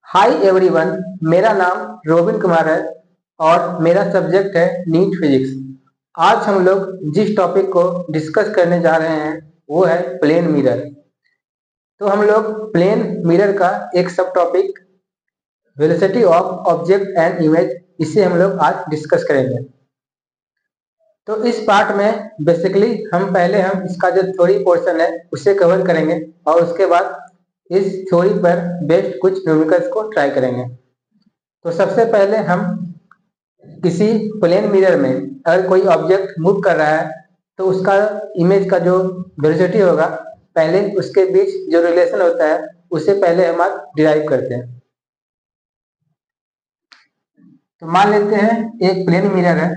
Hi everyone, मेरा नाम robin Kumar है और मेरा सब्जेक्ट है नीट फिजिक्स। आज हम लोग जिस टॉपिक को डिस्कस करने जा रहे हैं वो है प्लेन मिरर। तो हम लोग प्लेन मिरर का एक सब topic velocity of object and image, इसे हम लोग आज डिस्कस करेंगे। तो इस पार्ट में बेसिकली हम इसका जो थ्योरी पोर्शन है उसे कवर करेंगे और उसके बाद इस थ्योरी पर बेस्ड कुछ न्यूमेरिकल्स को ट्राई करेंगे। तो सबसे पहले हम किसी प्लेन मिरर में अगर कोई ऑब्जेक्ट मूव कर रहा है तो उसका इमेज का जो वेलोसिटी होगा, पहले उसके बीच जो रिलेशन होता है उसे पहले हम आज डिराइव करते हैं। तो मान लेते हैं एक प्लेन मिरर है।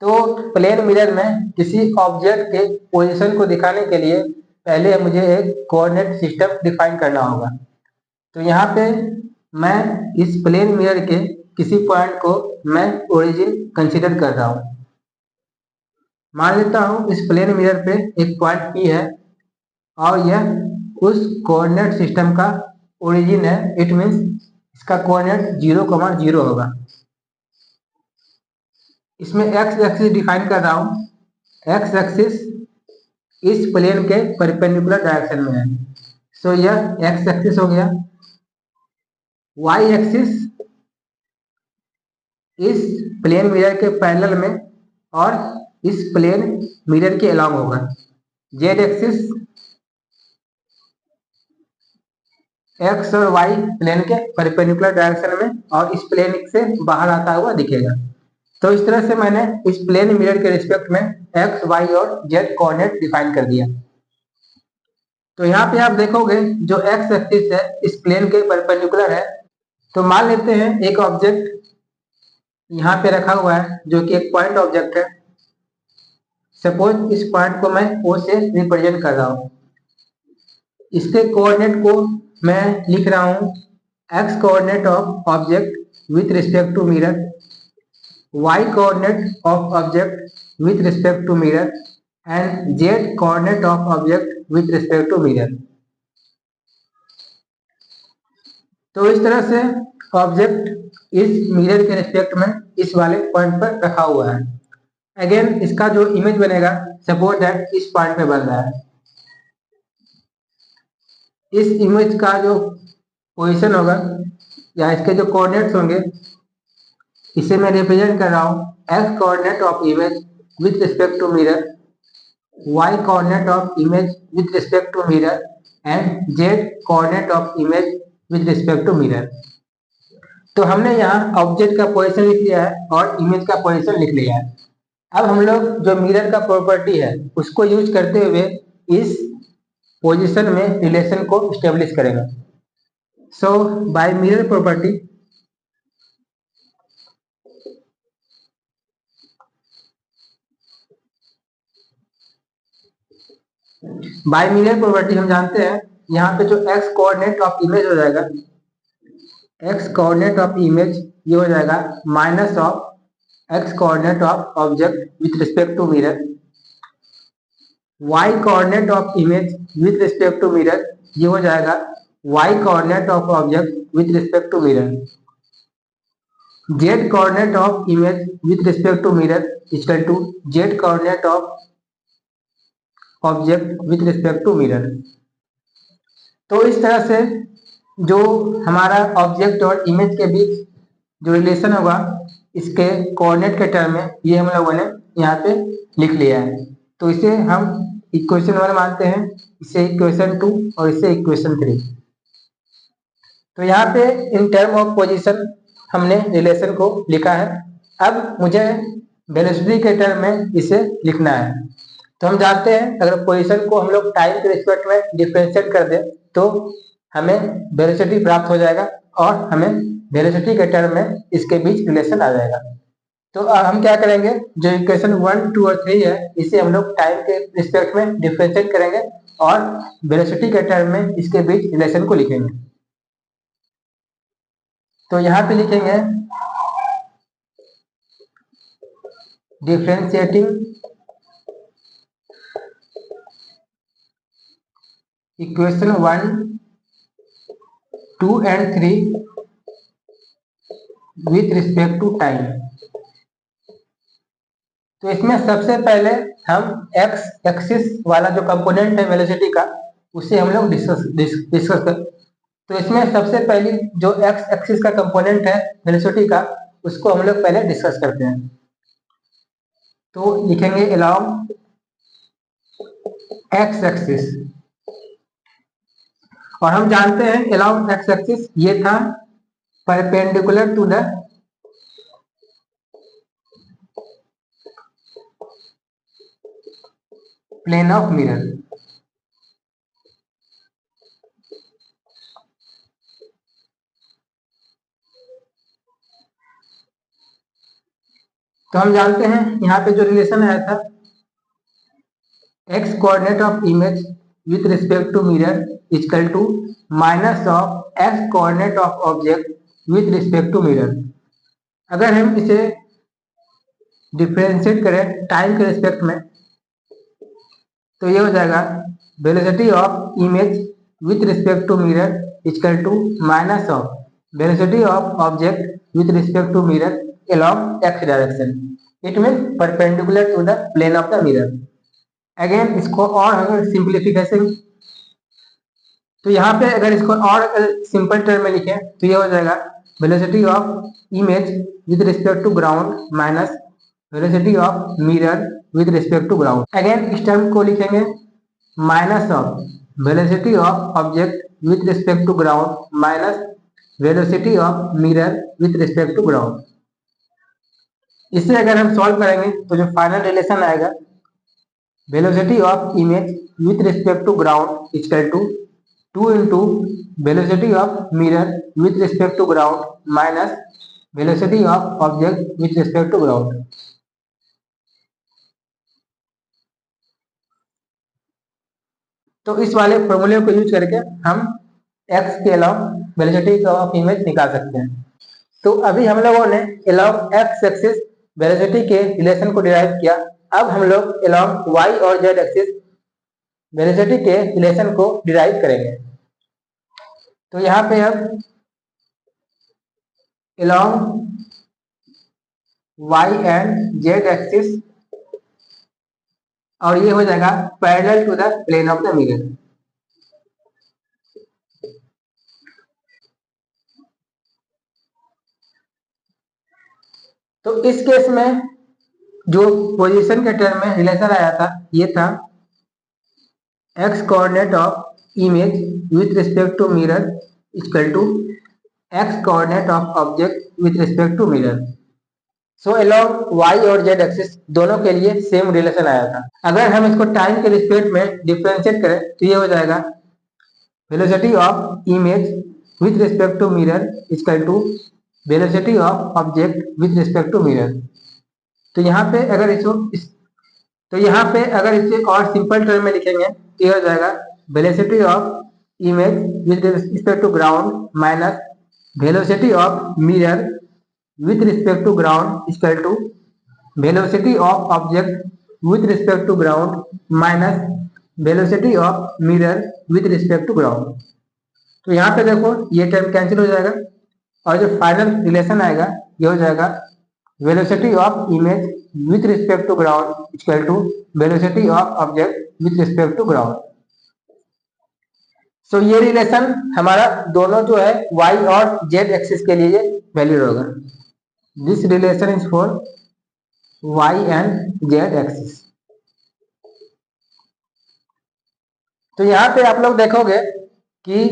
तो प्लेन मिरर में किसी ऑब्जेक्ट के पोजीशन को दिखाने के लिए पहले मुझे एक कोऑर्डिनेट सिस्टम डिफाइन करना होगा। तो यहाँ पे मैं इस प्लेन मिरर के किसी पॉइंट को मैं ओरिजिन कंसीडर कर रहा हूँ। मान लेता हूँ इस प्लेन मिरर पे एक पॉइंट P है और यह उस कोऑर्डिनेट सिस्टम का ओरिजिन है। इट मीन्स इसका कोऑर्डिनेट 0,0 होगा। इसमें एक्स एक्सिस डिफाइन कर रहा हूँ। एक्स एक्सिस इस प्लेन के परपेंडिकुलर डायरेक्शन में है, सो यह एक्स एक्सिस हो गया। वाई एक्सिस इस प्लेन मिरर के पैरेलल में और इस प्लेन मिरर के अलोंग होगा। जेड एक्सिस एक्स और वाई प्लेन के परपेंडिकुलर डायरेक्शन में और इस प्लेन से बाहर आता हुआ दिखेगा। तो इस तरह से मैंने इस प्लेन मिरर के रिस्पेक्ट में एक्स, वाई और जेड कोऑर्डिनेट डिफाइन कर दिया। तो यहाँ पे आप देखोगे जो एक्स एक्सिस है इस प्लेन के परपेंडिकुलर है। तो मान लेते हैं एक ऑब्जेक्ट यहाँ पे रखा हुआ है जो कि एक पॉइंट ऑब्जेक्ट है। सपोज इस पॉइंट को मैं O से रिप्रेजेंट कर रहा हूँ। इसके कोऑर्डिनेट को मैं लिख रहा हूँ x coordinate of object with respect to mirror, y coordinate of object with respect to mirror and z coordinate of object with respect to mirror. तो इस तरह से ऑब्जेक्ट इस मिरर के रिस्पेक्ट में इस वाले पॉइंट पर रखा हुआ है। अगेन इसका जो इमेज बनेगा, सपोज दैट इस पॉइंट पे बन रहा है। इस इमेज का जो पोजीशन होगा या इसके जो कोऑर्डिनेट्स होंगे, इसे मैं रिप्रेजेंट कर रहा हूँ x coordinate of image with respect to mirror, y coordinate of image with respect to mirror and z coordinate of image with respect to mirror. तो हमने यहाँ ऑब्जेक्ट का पोजीशन लिख लिया है और इमेज का पोजीशन लिख लिया है। अब हम लोग जो मिरर का प्रॉपर्टी है उसको यूज करते हुए इस पोजीशन में रिलेशन को स्टेब्लिश करेंगे। सो बाय मिरर प्रॉपर्टी हम जानते हैं यहाँ पे जो एक्स कोऑर्डिनेट ऑफ इमेज हो जाएगा, एक्स कोऑर्डिनेट ऑफ इमेज ये हो जाएगा minus of x coordinate of object with respect to mirror, y coordinate of image with respect to mirror ये हो जाएगा y coordinate of object with respect to mirror, z coordinate of image with respect to mirror equal to z coordinate of object with respect to mirror. तो इस तरह से जो हमारा object और इमेज के बीच जो रिलेशन होगा इसके कोऑर्डिनेट के टर्म में ये हम लोगों ने यहाँ पे लिख लिया है। तो इसे हम इक्वेशन 1 मानते हैं, इसे इक्वेशन 2 और इसे इक्वेशन 3। तो यहाँ पे इन टर्म ऑफ पोजीशन हमने रिलेशन को लिखा है। अब मुझे वेलोसिटी के टर्म में इसे लिखना है। तो हम जानते हैं अगर पोजीशन को हम लोग टाइम के रिस्पेक्ट में डिफरेंशिएट कर दें तो हमें वेलोसिटी प्राप्त हो जाएगा और हमें वेलोसिटी के टर्म में इसके बीच रिलेशन आ जाएगा। तो अब हम क्या करेंगे, जो इक्वेशन 1, 2 और 3 है इसे हम लोग टाइम के रिस्पेक्ट में डिफरेंशिएट करेंगे और वेलोसिटी के टर्म में इसके बीच रिलेशन को लिखेंगे। तो यहाँ पे लिखेंगे differentiating equation 1, 2 and 3 with respect to time. तो इसमें सबसे पहले हम एक्स एक्सिस वाला जो कंपोनेंट है वेलोसिटी का, उसे हम लोग डिस्कस कर। तो इसमें सबसे पहली जो एक्स एक्सिस का कंपोनेंट है वेलोसिटी का, उसको हम लोग पहले डिस्कस करते हैं। तो लिखेंगे अलोंग एक्स एक्सिस, और हम जानते हैं अलोंग एक्स एक्सिस ये था perpendicular to the plane of mirror. तो हम जानते हैं यहाँ पे जो रिलेशन आया था, x coordinate of image with respect to mirror equal to minus of x coordinate of object with respect to mirror. अगर हम इसे डिफरेंशिएट करें टाइम के रिस्पेक्ट में, तो ये हो जाएगा velocity of image with respect to mirror equal to minus of velocity of object with respect to mirror along x direction. It mean perpendicular to the plane of the mirror. Again इसको और अगर simplification, तो यहाँ पे अगर इसको और simple term में लिखें तो ये हो जाएगा velocity of image with respect to ground minus velocity of mirror with respect to ground. Again इस टर्म को लिखेंगे minus of velocity of object with respect to ground minus velocity of mirror with respect to ground. इसे अगर हम solve करेंगे तो जो final relation आएगा, velocity of image with respect to ground equal to 2 into velocity of mirror with respect to ground minus velocity of object with respect to ground. तो इस वाले फॉर्मूले को यूज करके हम x के अलावा वेलोसिटी ऑफ इमेज निकाल सकते हैं। तो अभी हम लोगों ने अलोंग एक्स एक्सिस वेलोसिटी के रिलेशन को डिराइव किया। अब हम लोग अलोंग वाई और जेड एक्सिस वेलोसिटी के रिलेशन को डिराइव करेंगे। तो यहाँ पे अब along y and z axis, और ये हो जाएगा parallel to the plane of the mirror. तो इस केस में जो पोजीशन के टर्म में रिलेशन आया था, ये था x coordinate of image with respect to mirror equal to x coordinate of object with respect to mirror. So along y और जेड एक्सिस दोनों के लिए सेम रिलेशन आया था। अगर हम इसको टाइम के रिस्पेक्ट में डिफरेंशिएट करें तो ये हो जाएगा velocity of image with respect to mirror equal to velocity of object with respect to mirror. तो यहाँ पे अगर इसे और सिंपल टर्म में लिखेंगे तो ये हो जाएगा velocity of image with respect to ground minus velocity of mirror with respect to ground equal to velocity of object with respect to ground minus velocity of mirror with respect to ground. तो यहाँ पे देखो ये term cancel हो जाएगा, और जो final relation आएगा ये हो जाएगा velocity of image with respect to ground equal to velocity of object with respect to ground. So ये रिलेशन हमारा दोनों जो है y और z एक्सिस के लिए वैलिड होगा। This relation is for y and z axis. तो यहाँ पे आप लोग देखोगे कि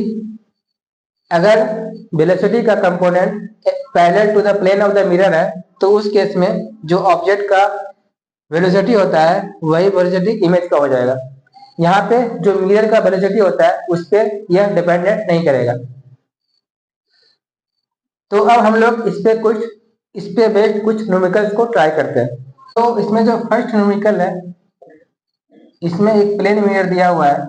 अगर वेलोसिटी का component parallel to the plane of the mirror है, तो उस केस में जो ऑब्जेक्ट का वेलोसिटी होता है वही वेलोसिटी इमेज का हो जाएगा। यहाँ पे जो मिरर का वेलोसिटी होता है उस पर यह डिपेंडेंट नहीं करेगा। तो अब हम लोग इस पे बेस्ड कुछ न्यूमेरिकल्स को ट्राई करते हैं। तो इसमें जो फर्स्ट न्यूमेरिकल है, इसमें एक प्लेन मिरर दिया हुआ है,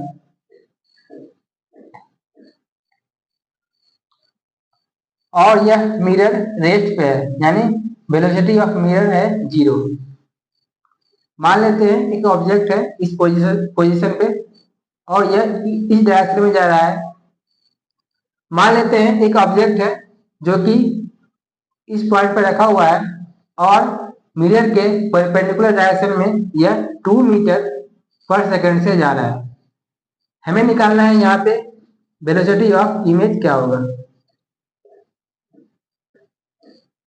और यह मिरर रेस्ट पे है, यानी वेलोसिटी ऑफ मिरर है 0। मान लेते हैं एक ऑब्जेक्ट है इस पोजीशन पे, और यह इस डायरेक्शन में जा रहा है। मान लेते हैं एक ऑब्जेक्ट है जो कि इस पॉइंट पर रखा हुआ है और मिरर के परपेंडिकुलर डायरेक्शन में यह 2 मीटर पर सेकंड से जा रहा है। हमें निकालना है यहाँ पे वेलोसिटी ऑफ इमेज क्या होगा।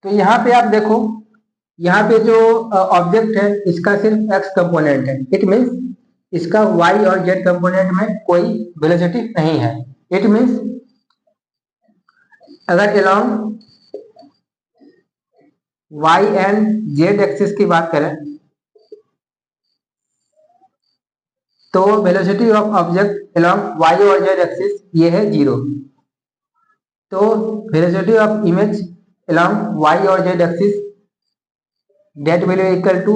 तो यहाँ पे आप देखो, यहाँ पे जो ऑब्जेक्ट है इसका सिर्फ एक्स कंपोनेंट है। इट मीन्स इसका वाई और जेड कंपोनेंट में कोई वेलोसिटी नहीं है। इट मीन्स अगर along y and z axis की बात करें तो velocity of object along y और जेड एक्सिस ये है 0। तो velocity of image along y और z axis that value equal to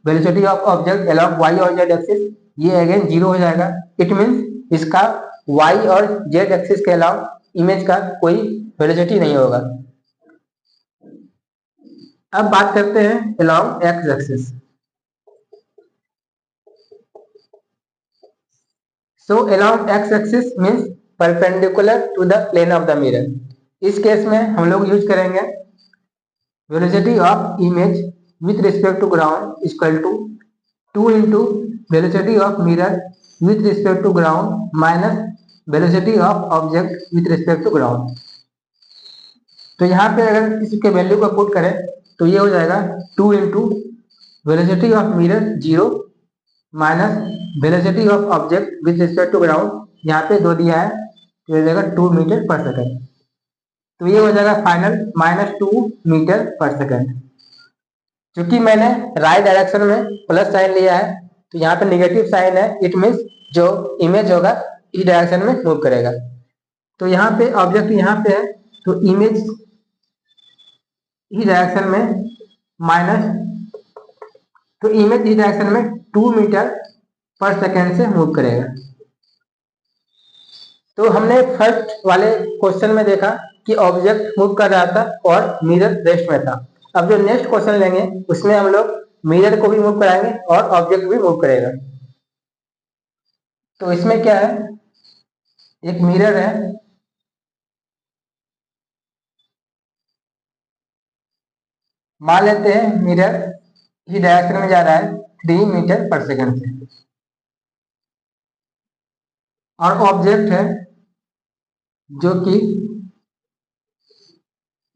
velocity of object along y और जेड एक्सिस, ये अगेन 0 हो जाएगा। इट मीन्स इसका वाई और जेड एक्सिस के अलावा इमेज का कोई वेलोसिटी नहीं होगा। अब बात करते हैं along x axis. So along x axis means perpendicular to the plane of the mirror. इस केस में हम लोग यूज करेंगे velocity of image with respect to ground equal to 2 into velocity of mirror with respect to ground minus velocity of object with respect to ground. तो यहाँ पे अगर इसके वैल्यू को पुट करें तो ये हो जाएगा 2 into velocity of mirror 0 minus velocity of object with respect to ground, यहाँ पे 2 दिया है तो ये हो जाएगा 2 मीटर पर सेकेंड। तो ये हो जाएगा फाइनल -2 मीटर पर सेकेंड। क्योंकि मैंने राइट डायरेक्शन में प्लस साइन लिया है तो यहाँ पे नेगेटिव साइन है। इट मीन्स जो इमेज होगा इस डायरेक्शन में मूव करेगा। तो यहाँ पे ऑब्जेक्ट यहाँ पे है तो इमेज इस डायरेक्शन में माइनस, तो इमेज इस डायरेक्शन में 2 मीटर पर सेकेंड से मूव करेगा। तो हमने फर्स्ट वाले क्वेश्चन में देखा कि ऑब्जेक्ट मूव कर रहा था और मिरर रेस्ट में था। अब जो नेक्स्ट क्वेश्चन लेंगे उसमें हम लोग मिरर को भी मूव कराएंगे और ऑब्जेक्ट भी मूव करेगा। तो इसमें क्या है, एक मिरर है, मान लेते हैं मिरर इस डायरेक्शन में जा रहा है 3 मीटर पर सेकंड से, और ऑब्जेक्ट है जो कि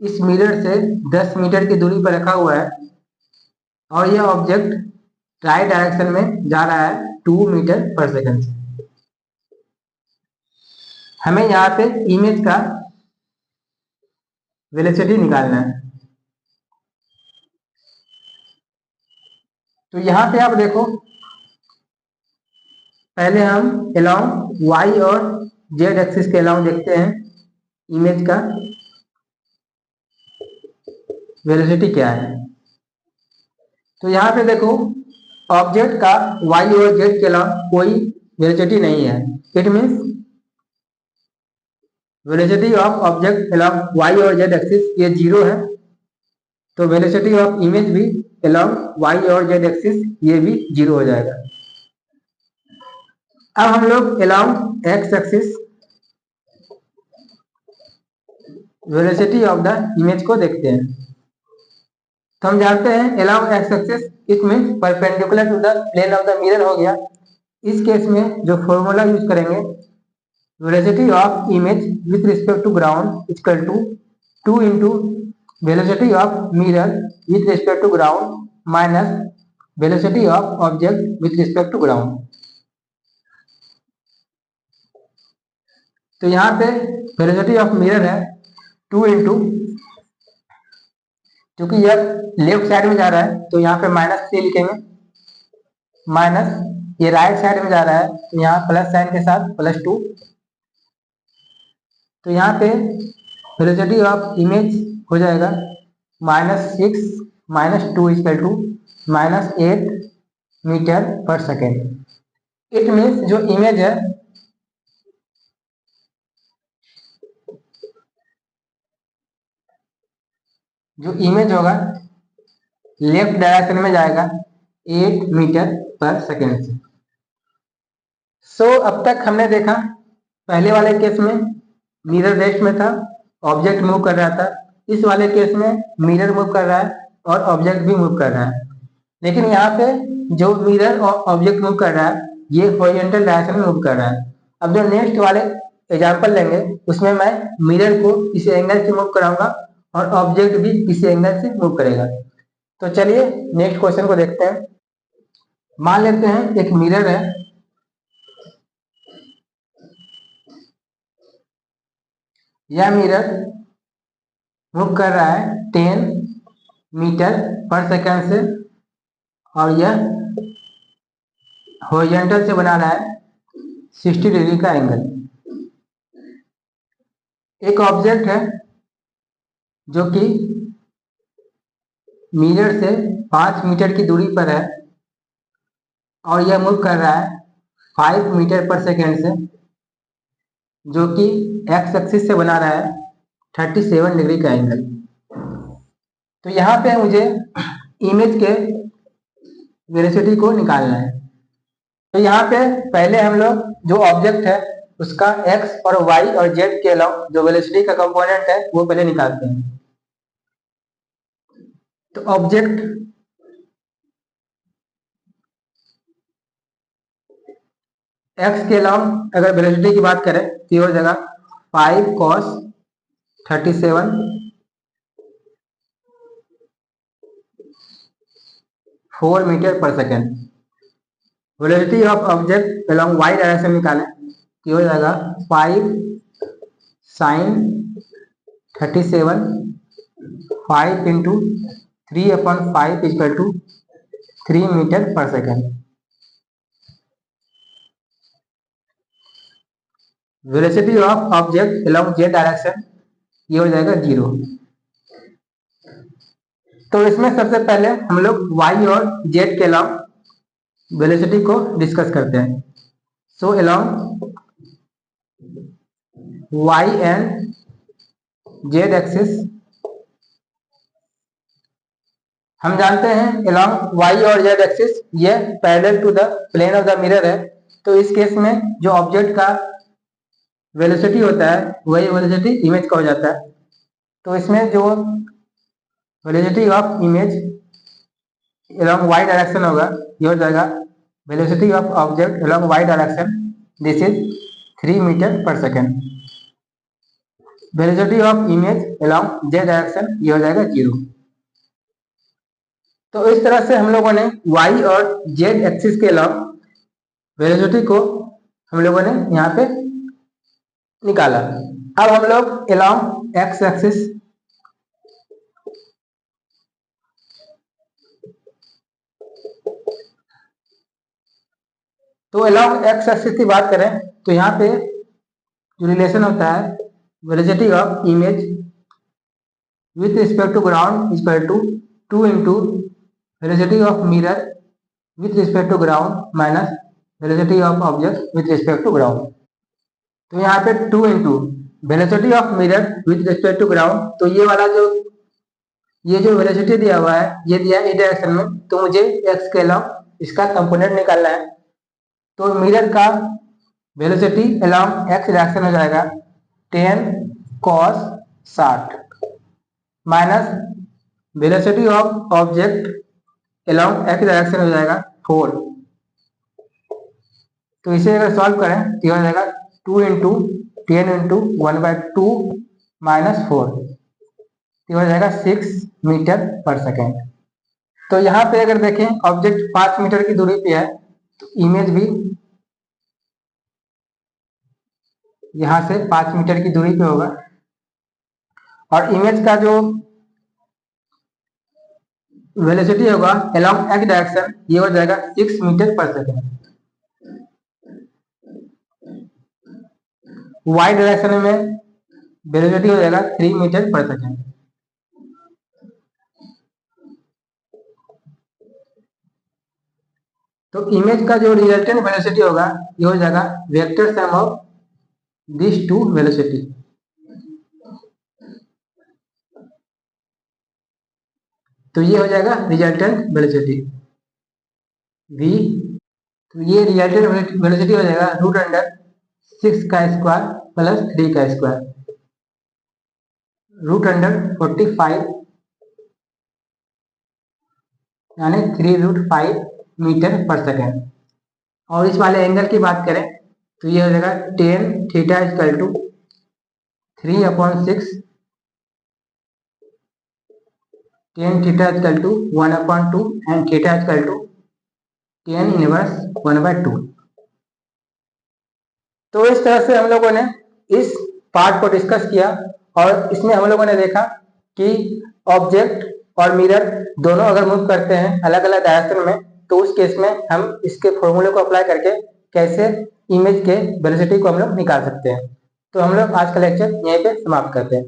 इस मिरर से 10 मीटर की दूरी पर रखा हुआ है और यह ऑब्जेक्ट राइट डायरेक्शन में जा रहा है 2 मीटर पर सेकंड से। हमें यहाँ पे इमेज का वेलोसिटी निकालना है। तो यहाँ पे आप देखो, पहले हम अलोंग वाई और जेड एक्सिस के अलाउंग देखते हैं इमेज का वेलोसिटी क्या है। तो यहाँ पे देखो ऑब्जेक्ट का वाई और जेड के अलावा कोई वेलोसिटी नहीं है। It means velocity of object along y और जेड एक्सिस ये 0 है। तो वेलोसिटी ऑफ इमेज भी अलोंग वाई और जेड एक्सिस ये भी 0 हो जाएगा। अब हम लोग along x axis velocity of the image को देखते हैं। तो हम जानते हैं along x axis it means perpendicular to the plane of the mirror हो गया। इस केस में जो फॉर्मूला यूज करेंगे velocity of image with respect to ground equal to 2 into velocity of mirror with respect to ground minus velocity of object with respect to ground. तो यहाँ पे velocity of mirror है 2 into, क्योंकि यह left side में जा रहा है तो यहाँ पे -3 लिखेंगे, माइनस ये राइट साइड में जा रहा है तो यहाँ प्लस साइन के साथ +2। तो यहाँ पे वेलोसिटी ऑफ इमेज हो जाएगा -6 -2 इक्वल टू -8 मीटर पर सेकेंड। इट मीन्स जो इमेज है होगा लेफ्ट डायरेक्शन में जाएगा 8 मीटर पर सेकेंड से। अब तक हमने देखा पहले वाले केस में मिरर रेस्ट में था, ऑब्जेक्ट मूव कर रहा था। इस वाले केस में मिरर मूव कर रहा है और ऑब्जेक्ट भी मूव कर रहा है। लेकिन यहाँ पे जो मिरर और ऑब्जेक्ट मूव कर रहा है ये हॉरिजॉन्टल डायरेक्शन में मूव कर रहा है। अब जो नेक्स्ट वाले एग्जांपल लेंगे उसमें मैं मिरर को किसी एंगल से मूव कराऊंगा और ऑब्जेक्ट भी किसी एंगल से मूव करेगा। तो चलिए नेक्स्ट क्वेश्चन को देखते हैं। मान लेते हैं एक मिरर है, यह मिरर मूव कर रहा है 10 मीटर पर सेकंड से और यह हॉरिजॉन्टल से बना रहा है 60 डिग्री का एंगल। एक ऑब्जेक्ट है जो कि मिरर से 5 मीटर की दूरी पर है और यह मूव कर रहा है 5 मीटर पर सेकेंड से, जो कि एक्स एक्सिस से बना रहा है 37 डिग्री का एंगल। तो यहाँ पे मुझे इमेज के वेलोसिटी को निकालना है। तो यहाँ पे पहले हम लोग जो ऑब्जेक्ट है उसका एक्स और वाई और जेड के अलावा जो वेलोसिटी का कंपोनेंट है वो पहले निकालते हैं। तो ऑब्जेक्ट एक्स के अलावा अगर वेलोसिटी की बात करें तो ये हो जाएगा 5 cos 37 4 मीटर पर सेकेंड। Velocity of object along y direction निकालें तो हो जाएगा 5 sin 37 5 into 3/5 equal to 3 metre पर सेकेंड। Velocity of object along z direction ये हो जाएगा 0। तो इसमें सबसे पहले हम लोग y और z के अलावा वेलोसिटी को डिस्कस करते हैं। So along y and z axis हम जानते हैं अलोंग y और z एक्सिस ये parallel to the plane of the mirror है। तो इस केस में जो ऑब्जेक्ट का वेलोसिटी होता है वही वेलोसिटी इमेज का हो जाता है। तो इसमें जो velocity of image along y direction होगा ये हो जाएगा velocity of object along y direction this is 3 metre पर सेकेंड। Velocity of image along z direction ये हो जाएगा 0। तो इस तरह से हम लोगों ने y और z एक्सिस के अलावा वेलोसिटी को हम लोगों ने यहाँ पे निकाला। अब हम लोग अलोंग x एक्सिस तो अलोंग x एक्सिस की बात करें तो यहाँ पे जो रिलेशन होता है velocity of image with respect to ground equal to 2 into velocity of mirror with respect to ground minus velocity of object with respect to ground. तो यहाँ पे 2 into velocity of mirror with respect to ground, तो ये वाला जो ये जो velocity दिया हुआ है ये दिया है डायरेक्शन में, तो मुझे एक्स के अलावा इसका कंपोनेंट निकालना है। तो मिरर का वेलोसिटी अलोंग एक्स डायरेक्शन हो जाएगा 10 cos 60 minus velocity of object along x direction हो जाएगा 4। तो इसे अगर सॉल्व करें तो हो जाएगा 2 इंटू 10 इंटू 1/2 माइनस 4 हो जाएगा 6 मीटर पर सेकेंड। तो यहाँ पे अगर देखें ऑब्जेक्ट 5 मीटर की दूरी पे है तो इमेज भी यहाँ से 5 मीटर की दूरी पे होगा और इमेज का जो वेलोसिटी होगा अलोंग एक्स डायरेक्शन ये हो जाएगा 6 मीटर पर सेकेंड। वाई डायरेक्शन में वेलोसिटी हो जाएगा 3 मीटर पर सेकेंड। तो इमेज का जो रिजल्टेंट वेलोसिटी होगा ये हो जाएगा vector sum of this two velocity. तो ये हो जाएगा रिजल्टेंट वेलोसिटी v। तो ये रिलेटिव वेलोसिटी हो जाएगा √6 का स्क्वायर प्लस 3 का स्क्वायर, √45 यानी 3√5 मीटर पर सेकेंड। और इस वाले एंगल की बात करें तो ये हो जाएगा tan theta equal to 3/6 tan theta equal to 1/2 and theta equal to tan inverse 1/2। तो इस तरह से हम लोगों ने इस पार्ट को डिस्कस किया और इसमें हम लोगों ने देखा कि ऑब्जेक्ट और मिरर दोनों अगर मूव करते हैं अलग अलग डायरेक्शन में तो उस केस में हम इसके फॉर्मूले को अप्लाई करके कैसे इमेज के वेलोसिटी को हम लोग निकाल सकते हैं। तो हम लोग आज का लेक्चर यहीं पे समाप्त करते हैं।